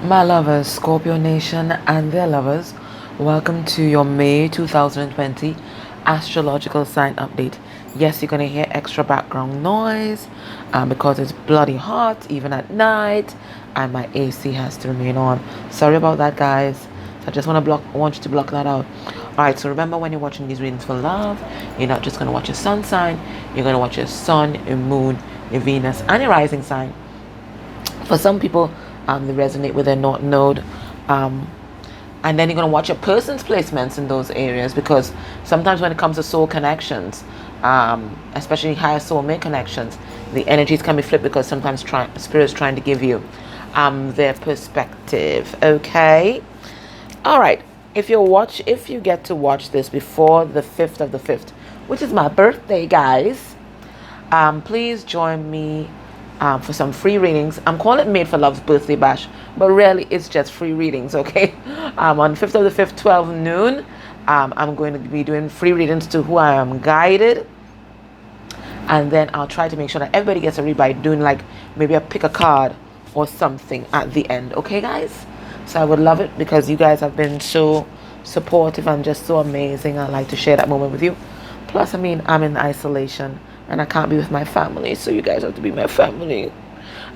My lovers, Scorpio Nation and their lovers, welcome to your May 2020 astrological sign update. Yes, you're going to hear extra background noise because it's bloody hot even at night and my AC has to remain on. Sorry about that, guys. So I just want you to block that out. Alright, so remember when you're watching these readings for love, you're not just going to watch your sun sign, you're going to watch your sun, your moon, your Venus, and your rising sign. For some people, they resonate with their North Node. And then you're going to watch your person's placements in those areas, because sometimes when it comes to soul connections, especially higher soulmate connections, the energies can be flipped because sometimes spirit's trying to give you their perspective. Okay? Alright. If you get to watch this before the 5th of the 5th, which is my birthday, guys, please join me for some free readings. I'm calling it Made for Love's Birthday Bash, but really it's just free readings, okay? On 5th of the 5th, 12 noon, I'm going to be doing free readings to who I am guided. And then I'll try to make sure that everybody gets a read by doing like maybe a pick a card or something at the end, okay, guys? So I would love it because you guys have been so supportive and just so amazing. I'd like to share that moment with you. Plus, I mean, I'm in isolation and I can't be with my family, so you guys have to be my family.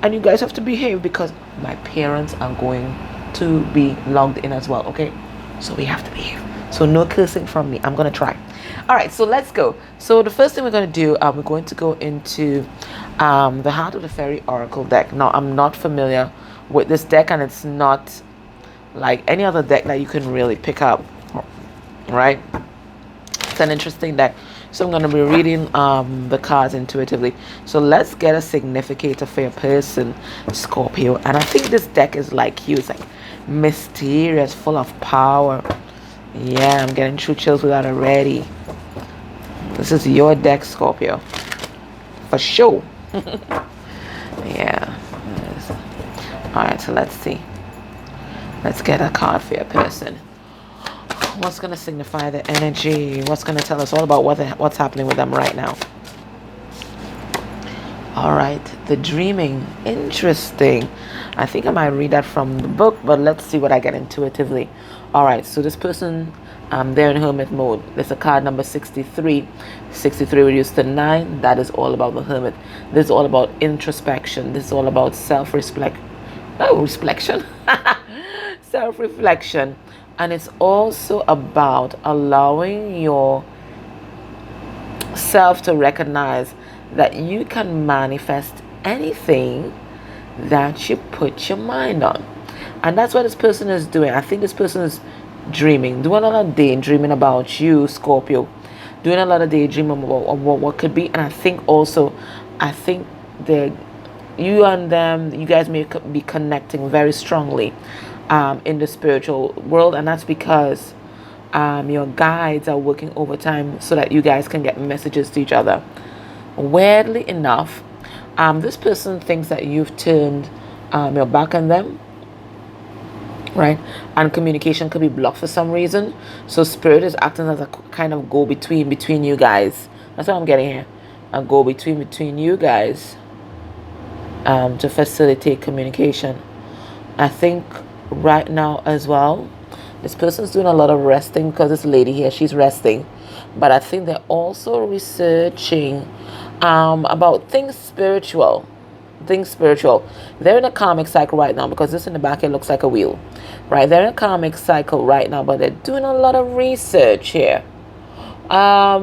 And you guys have to behave because my parents are going to be logged in as well, okay? So we have to behave. So no cursing from me. I'm going to try. All right, so let's go. So the first thing we're going to do, we're going to go into the Heart of the Fairy Oracle deck. Now, I'm not familiar with this deck, and it's not like any other deck that you can really pick up, right? It's an interesting deck. So I'm going to be reading the cards intuitively. So let's get a significator for your person, Scorpio. And I think this deck is like you. It's like mysterious, full of power. Yeah, I'm getting true chills with that already. This is your deck, Scorpio. For sure. Yeah. Alright, so let's see. Let's get a card for your person. What's going to signify the energy? What's going to tell us all about what's happening with them right now? All right, the dreaming. Interesting. I think I might read that from the book, but let's see what I get intuitively. All right, so this person, they're in hermit mode. There's a card number 63. 63 reduced to 9. That is all about the hermit. This is all about introspection. This is all about self-reflection. Self-reflection. And it's also about allowing yourself to recognize that you can manifest anything that you put your mind on. And that's what this person is doing. I think this person is dreaming, doing a lot of daydreaming about you, Scorpio. Doing a lot of daydreaming about what could be. And I think that you and them, you guys may be connecting very strongly in the spiritual world, and that's because your guides are working overtime so that you guys can get messages to each other. Weirdly enough, this person thinks that you've turned your back on them, right? And communication could be blocked for some reason. So spirit is acting as a kind of go-between you guys. That's what I'm getting here. A go-between you guys to facilitate communication. I think right now as well, this person's doing a lot of resting because this lady here, she's resting. But I think they're also researching about things spiritual. They're in a karmic cycle right now because this in the back here looks like a wheel, right? They're in a karmic cycle right now, but they're doing a lot of research here. Let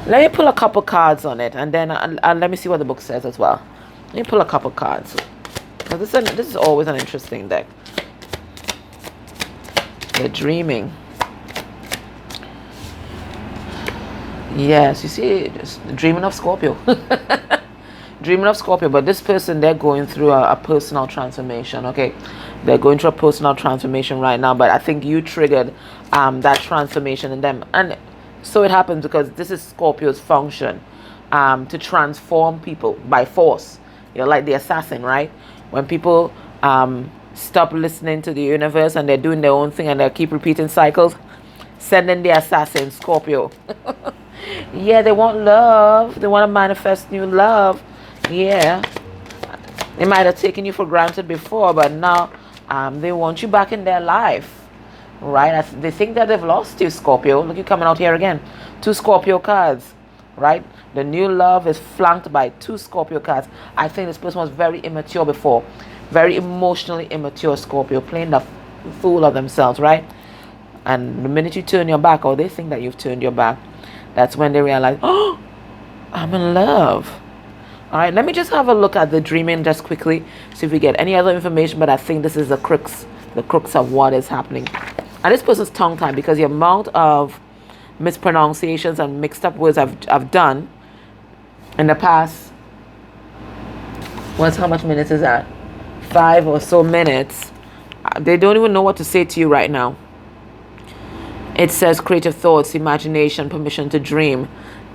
me pull a couple cards on it, and then let me see what the book says as well. Let me pull a couple cards. Now this is always an interesting deck. The dreaming. Yes, you see, just dreaming of Scorpio. Dreaming of Scorpio, but this person, they're going through a personal transformation, okay? They're going through a personal transformation right now, but I think you triggered that transformation in them. And so it happens because this is Scorpio's function, to transform people by force. You're like the assassin, right? When people stop listening to the universe and they're doing their own thing and they keep repeating cycles, send in the assassin, Scorpio. Yeah, they want love. They want to manifest new love. Yeah. They might have taken you for granted before, but now they want you back in their life, right? They think that they've lost you, Scorpio. Look, you coming out here again. 2 Scorpio cards, right? The new love is flanked by 2 Scorpio cards. I think this person was very immature before. Very emotionally immature, Scorpio. Playing the fool of themselves, right? And the minute you turn your back, or they think that you've turned your back, that's when they realize, oh, I'm in love. All right, let me just have a look at the dreaming just quickly, see if we get any other information, but I think this is the crux of what is happening. And this person's tongue-tied because the amount of mispronunciations and mixed up words I've done in the past, how much minutes is that? 5 or so minutes. They don't even know what to say to you right now. It says creative thoughts, imagination, permission to dream.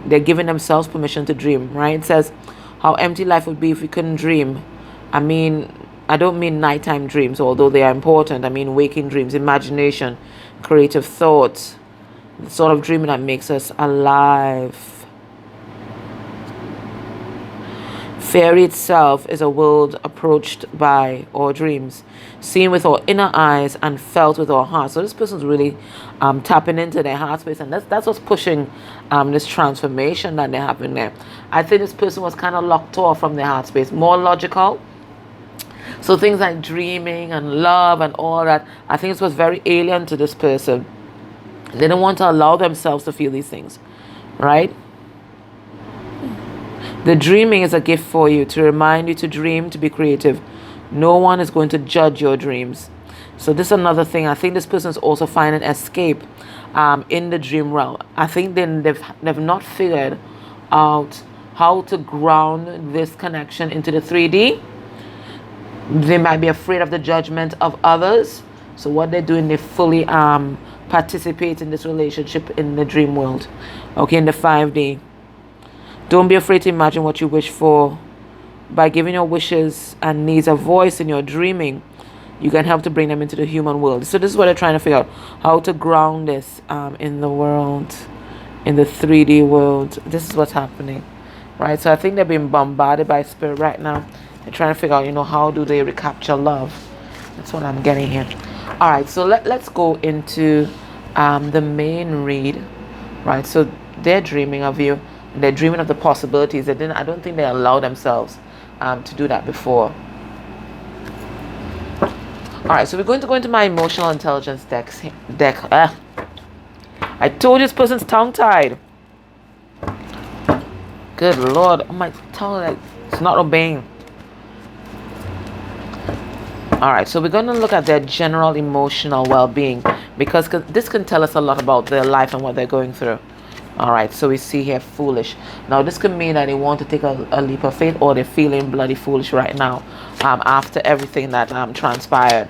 They're giving themselves permission to dream, right? It says how empty life would be if we couldn't dream. I mean, I don't mean nighttime dreams, although they are important. I mean waking dreams, imagination, creative thoughts, the sort of dreaming that makes us alive. Fairy itself is a world approached by our dreams, seen with our inner eyes and felt with our hearts. So this person's really tapping into their heart space, and that's what's pushing this transformation that they're having there. I think this person was kind of locked off from their heart space, more logical. So things like dreaming and love and all that, I think this was very alien to this person. They don't want to allow themselves to feel these things, right? The dreaming is a gift for you, to remind you to dream, to be creative. No one is going to judge your dreams. So this is another thing. I think this person is also finding escape in the dream realm. I think they've not figured out how to ground this connection into the 3D. They might be afraid of the judgment of others. So what they're doing, they fully participate in this relationship in the dream world. Okay, in the 5D. Don't be afraid to imagine what you wish for. By giving your wishes and needs a voice in your dreaming, you can help to bring them into the human world. So this is what they're trying to figure out, how to ground this in the world, in the 3D world. This is what's happening, right? So I think they're being bombarded by spirit right now. They're trying to figure out, how do they recapture love? That's what I'm getting here. All right, so let's go into the main read, right? So they're dreaming of you. They're dreaming of the possibilities. I don't think they allow themselves to do that before. All right, so we're going to go into my emotional intelligence deck. I told you this person's tongue-tied. Good Lord, oh, my tongue, it's not obeying. All right, so we're going to look at their general emotional well-being, because this can tell us a lot about their life and what they're going through. All right, so we see here foolish. Now this could mean that they want to take a leap of faith, or they're feeling bloody foolish right now after everything that transpired.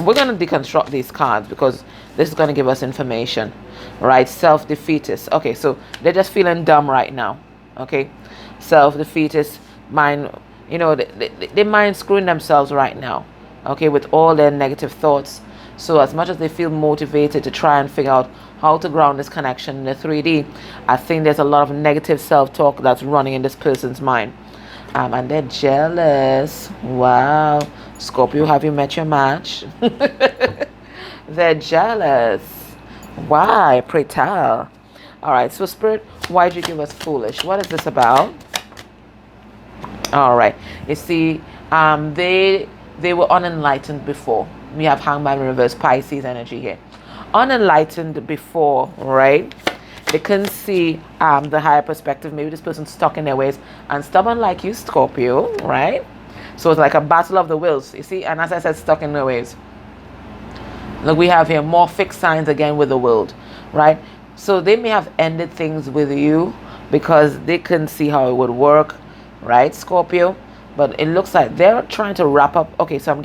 We're going to deconstruct these cards because this is going to give us information, right? Self-defeatist. Okay, so they're just feeling dumb right now. Okay, self-defeatist, mind, they mind screwing themselves right now. Okay, with all their negative thoughts. So as much as they feel motivated to try and figure out how to ground this connection in the 3D, I think there's a lot of negative self-talk that's running in this person's mind. And they're jealous. Wow. Scorpio, have you met your match? They're jealous. Why? Pray tell. All right, so Spirit, why did you give us foolish? What is this about? All right. You see, they were unenlightened before. We have Hangman reverse, Pisces energy here. Unenlightened before, right? They couldn't see the higher perspective. Maybe this person's stuck in their ways and stubborn like you, Scorpio, right? So it's like a battle of the wills, you see? And as I said, stuck in their ways. Look, we have here more fixed signs again with the world, right? So they may have ended things with you because they couldn't see how it would work, right, Scorpio? But it looks like they're trying to wrap up. Okay, so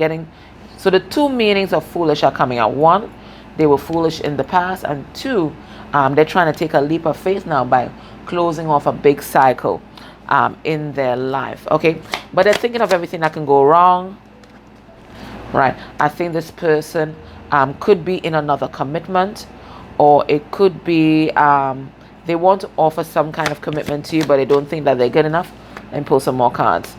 so the 2 meanings of foolish are coming out. 1, they were foolish in the past, and 2, they're trying to take a leap of faith now by closing off a big cycle in their life. Okay, but they're thinking of everything that can go wrong, right? I think this person could be in another commitment, or it could be they want to offer some kind of commitment to you, but they don't think that they're good enough. And pull some more cards.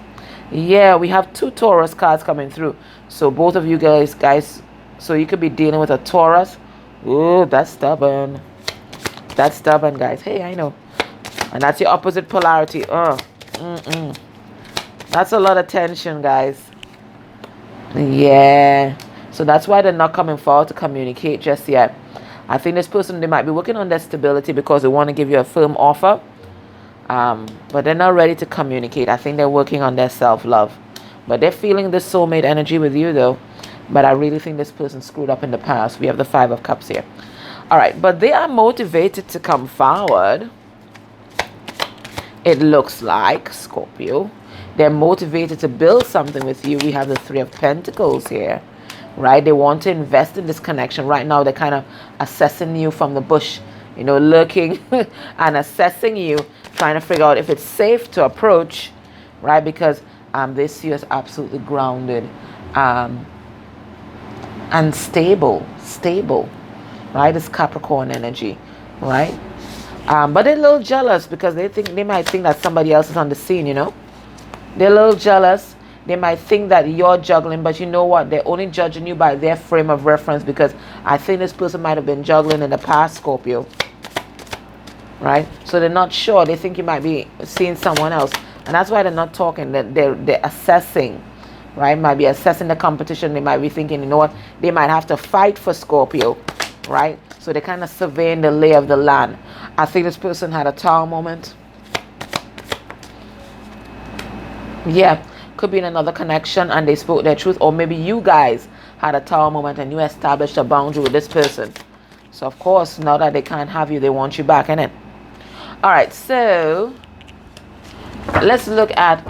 Yeah, we have two Taurus cards coming through. So both of you guys, so you could be dealing with a Taurus. Ooh, that's stubborn. That's stubborn, guys. Hey, I know. And that's your opposite polarity. That's a lot of tension, guys. Yeah. So that's why they're not coming forward to communicate just yet. I think this person, they might be working on their stability because they want to give you a firm offer. But they're not ready to communicate. I think they're working on their self-love. But they're feeling this soulmate energy with you, though. But I really think this person screwed up in the past. We have the 5 of Cups here. All right. But they are motivated to come forward. It looks like, Scorpio. They're motivated to build something with you. We have the 3 of Pentacles here. Right? They want to invest in this connection. Right now, they're kind of assessing you from the bush. You know, looking and assessing you, trying to figure out if it's safe to approach, right? Because they see you as absolutely grounded and stable, right? It's Capricorn energy, right? But they're a little jealous because they might think that somebody else is on the scene, you know? They're a little jealous. They might think that you're juggling, but you know what? They're only judging you by their frame of reference, because I think this person might have been juggling in the past, Scorpio. Right? So they're not sure. They think you might be seeing someone else. And that's why they're not talking. They're assessing. Right? Might be assessing the competition. They might be thinking, you know what? They might have to fight for Scorpio. Right? So they're kind of surveying the lay of the land. I think this person had a tower moment. Yeah. Could be in another connection and they spoke their truth. Or maybe you guys had a tower moment and you established a boundary with this person. So of course, now that they can't have you, they want you back, innit? Alright, so let's look at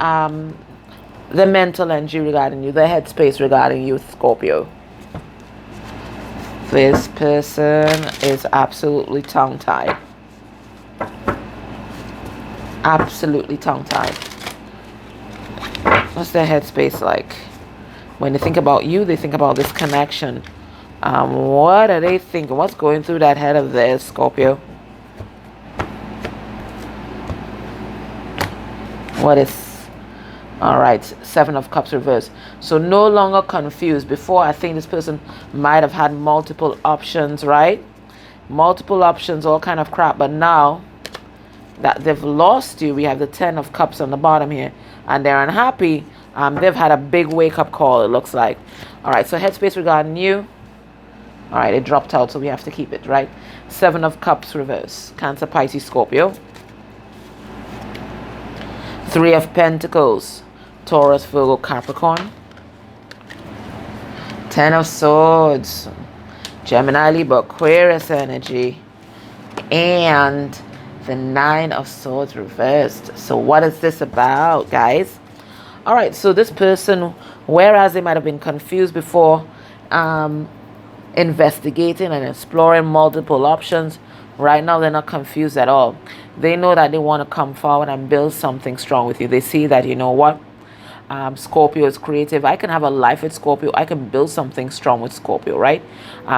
the mental energy regarding you, the headspace regarding you, Scorpio. This person is absolutely tongue-tied. Absolutely tongue-tied. What's their headspace like? When they think about you, they think about this connection. What are they thinking? What's going through that head of theirs, Scorpio? What is... Alright, 7 of Cups reverse. So no longer confused. Before, I think this person might have had multiple options, right? Multiple options, all kind of crap. But now that they've lost you, we have the 10 of Cups on the bottom here. And they're unhappy. They've had a big wake-up call, it looks like. Alright, so headspace regarding you. Alright, it dropped out, so we have to keep it, right? 7 of Cups reverse. Cancer, Pisces, Scorpio. 3 of Pentacles. Taurus, Virgo, Capricorn. 10 of Swords. Gemini, Libra, Aquarius energy. And the 9 of Swords reversed. So what is this about, guys? All right, so this person, whereas they might have been confused before, investigating and exploring multiple options, right now they're not confused at all. They know that they want to come forward and build something strong with you. They see that, you know what, Scorpio is creative. I can have a life with Scorpio. I can build something strong with Scorpio, right?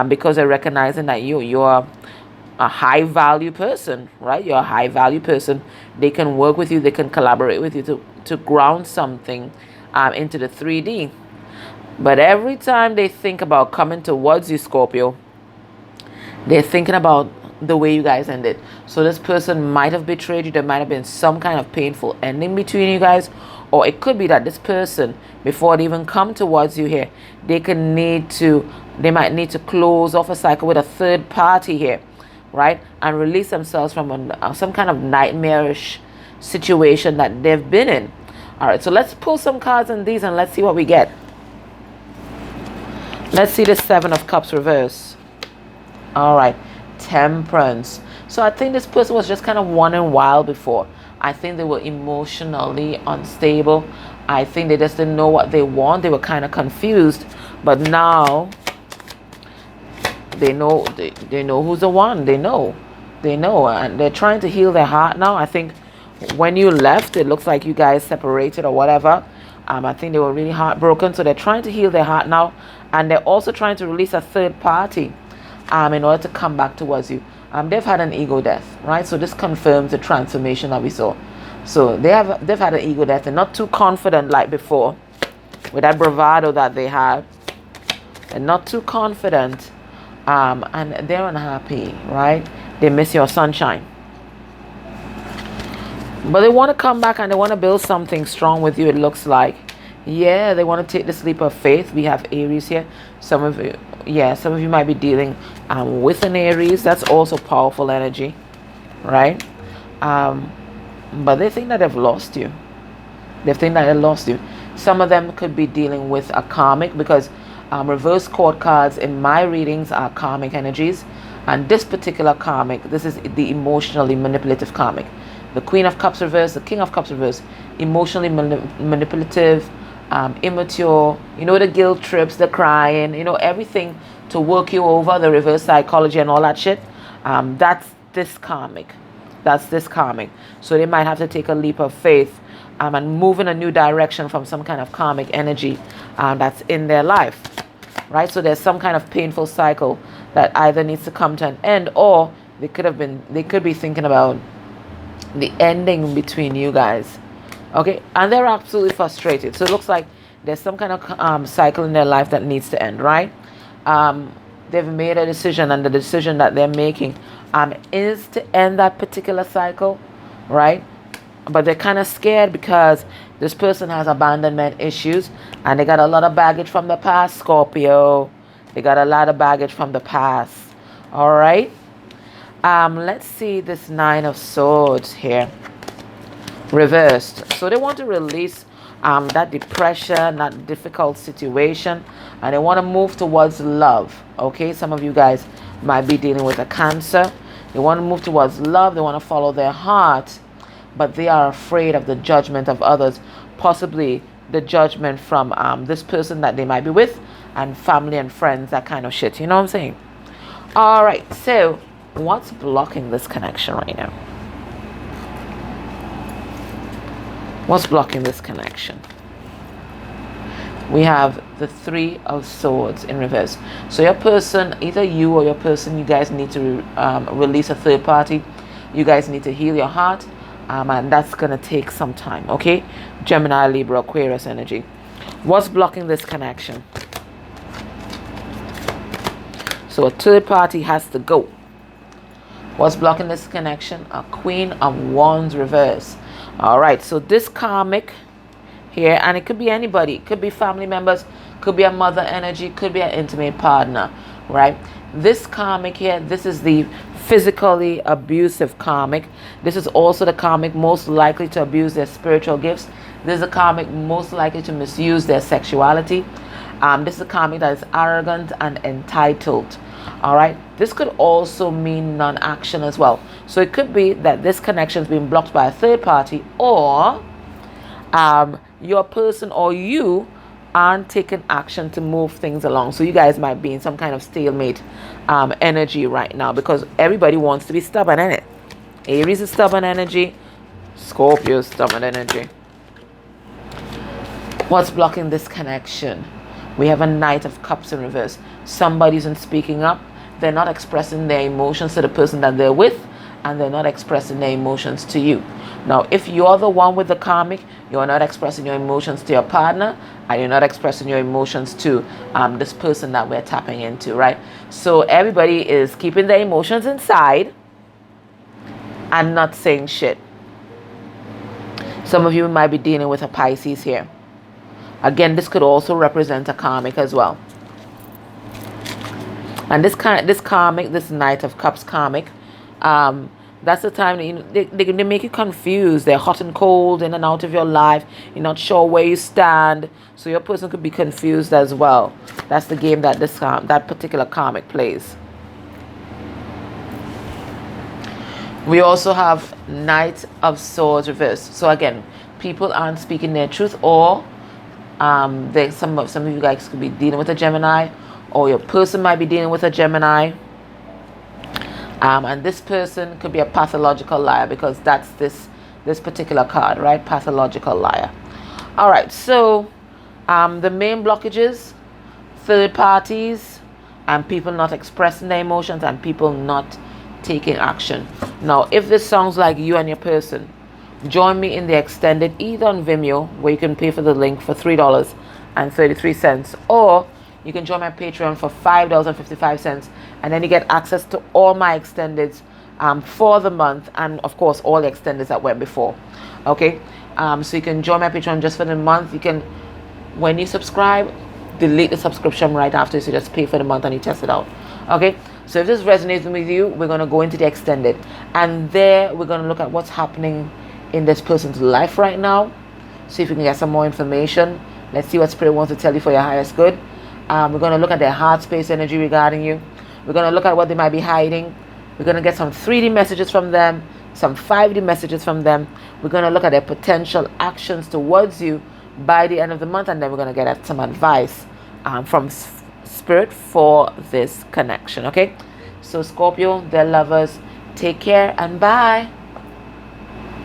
Because they're recognizing that you're a high value person, right? You're a high value person. They can work with you. They can collaborate with you to ground something into the 3D. But every time they think about coming towards you, Scorpio, they're thinking about the way you guys ended. So this person might have betrayed you. There might have been some kind of painful ending between you guys. Or it could be that this person, before they even come towards you here, they might need to close off a cycle with a third party here, right? And release themselves from some kind of nightmarish situation that they've been in. All right, so let's pull some cards on these and let's see what we get. Let's see the 7 of Cups reverse. All right, Temperance. So I think this person was just kind of running wild before. I think they were emotionally unstable. I think they just didn't know what they want. They were kind of confused. But now they know who's the one. They know, and they're trying to heal their heart now. I think when you left, it looks like you guys separated or whatever. I think they were really heartbroken, so they're trying to heal their heart now, and they're also trying to release a third party in order to come back towards you. They've had an ego death, right? So this confirms the transformation that we saw. So they've had an ego death. They're not too confident like before, with that bravado that they have. They're not too confident, and they're unhappy, right? They miss your sunshine. But they want to come back and they want to build something strong with you, it looks like. Yeah, they want to take this leap of faith. We have Aries here. Some of you might be dealing with an Aries. That's also powerful energy, right? But they think that they've lost you. They think that they lost you. Some of them could be dealing with a karmic, because reverse court cards in my readings are karmic energies. And this particular karmic, this is the emotionally manipulative karmic. The Queen of Cups reverse, the King of Cups reverse, emotionally manipulative, immature, the guilt trips, the crying, everything to work you over, the reverse psychology and all that shit. That's this karmic. So they might have to take a leap of faith and move in a new direction from some kind of karmic energy that's in their life, right? So there's some kind of painful cycle that either needs to come to an end, or they could be thinking about the ending between you guys. Okay, and they're absolutely frustrated. So it looks like there's some kind of cycle in their life that needs to end, right? They've made a decision, and the decision that they're making is to end that particular cycle, right? But they're kind of scared because this person has abandonment issues, and they got a lot of baggage from the past, Scorpio. They got a lot of baggage from the past. All right. Let's see this Nine of Swords here. Reversed. So they want to release that depression, that difficult situation, and they want to move towards love. Okay, some of you guys might be dealing with a Cancer. They want to move towards love. They want to follow their heart, but they are afraid of the judgment of others, possibly the judgment from this person that they might be with, and family and friends, that kind of shit. You know what I'm saying? All right, so what's blocking this connection right now? What's blocking this connection? We have the Three of Swords in reverse. So your person, either you or your person, you guys need to release a third party. You guys need to heal your heart, and that's going to take some time, okay? Gemini, Libra, Aquarius energy. What's blocking this connection? So a third party has to go. What's blocking this connection? A Queen of Wands reverse. All right, so this karmic here, and it could be anybody, it could be family members, could be a mother energy, could be an intimate partner, right? This karmic here, this is the physically abusive karmic. This is also the karmic most likely to abuse their spiritual gifts. This is a karmic most likely to misuse their sexuality. This is a karmic that is arrogant and entitled. All right, this could also mean non-action as well. So it could be that this connection is being blocked by a third party, or your person or you aren't taking action to move things along. So you guys might be in some kind of stalemate energy right now, because everybody wants to be stubborn, innit? Aries is stubborn energy, Scorpio is stubborn energy. What's blocking this connection? We have a Knight of Cups in reverse. Somebody isn't speaking up. They're not expressing their emotions to the person that they're with, and they're not expressing their emotions to you. Now, if you're the one with the karmic, you're not expressing your emotions to your partner, and you're not expressing your emotions to this person that we're tapping into, right? So everybody is keeping their emotions inside and not saying shit. Some of you might be dealing with a Pisces here. Again, this could also represent a karmic as well. And this karmic, this Knight of Cups karmic, that's the time that, they make you confused. They're hot and cold, in and out of your life. You're not sure where you stand. So your person could be confused as well. That's the game that that particular karmic plays. We also have Knight of Swords reverse. So again, people aren't speaking their truth, or some of you guys could be dealing with a Gemini, or your person might be dealing with a Gemini. And this person could be a pathological liar, because that's this particular card, right? Pathological liar. All right, so the main blockages: third parties, and people not expressing their emotions, and people not taking action. Now, if this sounds like you and your person, join me in the extended, either on Vimeo, where you can pay for the link for $3.33, or you can join my Patreon for $5.55, and then you get access to all my extendeds for the month, and of course all the extendeds that went before. Okay, so you can join my Patreon just for the month. You can, when you subscribe, delete the subscription right after, so just pay for the month and you test it out. Okay, so if this resonates with you, we're going to go into the extended, and there we're going to look at what's happening in this person's life right now. See if we can get some more information. Let's see what Spirit wants to tell you for your highest good. We're going to look at their heart space energy regarding you. We're going to look at what they might be hiding. We're going to get some 3D messages from them, some 5D messages from them. We're going to look at their potential actions towards you by the end of the month, and then we're going to get some advice from Spirit for this connection. Okay, so Scorpio, their lovers, take care and bye.